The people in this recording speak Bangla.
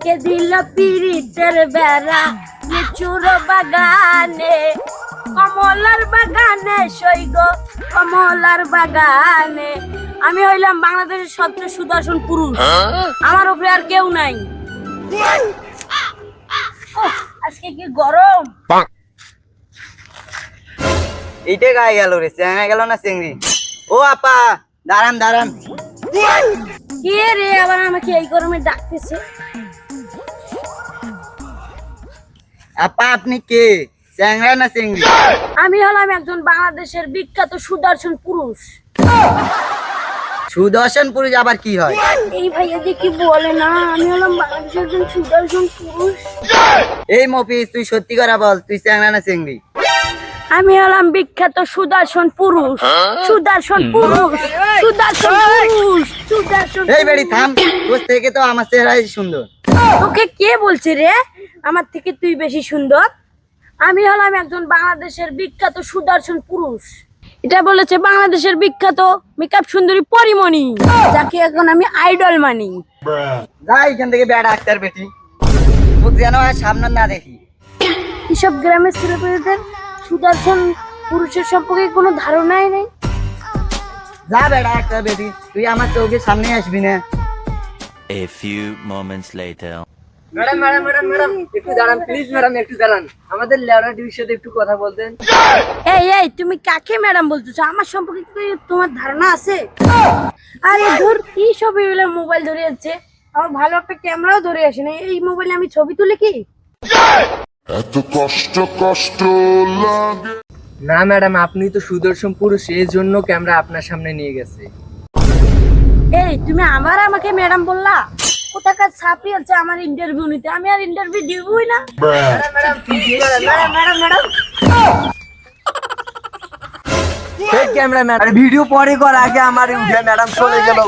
কে দিল পিরিতের বেড়া লিচুর বাগানে, কমলার বাগানে সৈগ কমলার বাগানে। আমি হইলাম বাংলাদেশের সবচেয়ে সুদর্শন পুরুষ, আমার উপরে আর কেউ নাই। আজকে কি গরম। এইটা গায়ে গেল রে, চেঙ্গা গেল না চিংড়ি। ও আপা দাঁড়ান দাঁড়ান। কে রে আবার আমাকে এই গরমে ডাকতেছে? আপা আপনি কে, চেঙ্গা না চিংড়ি? আমি হলাম একজন বাংলাদেশের বিখ্যাত সুদর্শন পুরুষ। সুদর্শন পুরুষ আবার কি হয়? এই ভাইয়া যে কি বলে না, আমি হলাম বাংলাদেশের একজন সুদর্শন পুরুষ। এই মফিজ তুই সত্যি করে বল, তুই চেঙ্গা না চিংড়ি? আমি হলাম বিখ্যাত সুদর্শন পুরুষ। সুদর্শন পুরুষ, সুদর্শন পুরুষ, সুদর্শন। এই বেড়ি থাম, তোর থেকে তো আমার চেহারাই সুন্দর। তোকে কে বলছে রে আমার থেকে তুই বেশি সুন্দর? আমি হলাম একজন বাংলাদেশের বিখ্যাত সুদর্শন পুরুষ। এটা বলেছে বাংলাদেশের বিখ্যাত মেকআপ সুন্দরী পরিমণি, যাকে এখন আমি আইডল মানি। যা এখান থেকে বেড়া ডাক্তার বেটি, তোকে যেন আর সামনে না দেখি। এসব গ্রামের ছেলেপেলেদের সুদর্শন পুরুষের সম্পর্কে কোনো ধারণাই নেই। যা বেড়া ডাক্তার বেটি, তুই আমার চোখের সামনে আসবি না। A few moments later. Madam madam madam madam একটু দাঁড়ান প্লিজ, ম্যাডাম একটু দাঁড়ান, আমাদের লেওড়া টিভির সাথে একটু কথা বলতেন। এই এই তুমি কাকে ম্যাডাম বলতেছো? আমার সম্পর্কে কি তোমার ধারণা আছে? আরে ধর কি সব এগুলো মোবাইল ধরে যাচ্ছে, আমার ভালো একটা ক্যামেরাও ধরে আসে না, এই মোবাইলে আমি ছবি তুলে কি? এত কষ্ট কষ্ট লাগে। না ম্যাডাম, আপনি তো সুদর্শন পুরুষ, এই জন্য ক্যামেরা আপনার সামনে নিয়ে গেছে। এই তুমি আমাকে ম্যাডাম বললা? কোথাকার ছাপি আছে আমার ইন্টারভিউ নিতে? আমি আর ইন্টারভিউ দিবই না। ক্যামেরা ম্যাডাম ভিডিও পরে কর, আগে আমার উঠে ম্যাডাম চলে গেল।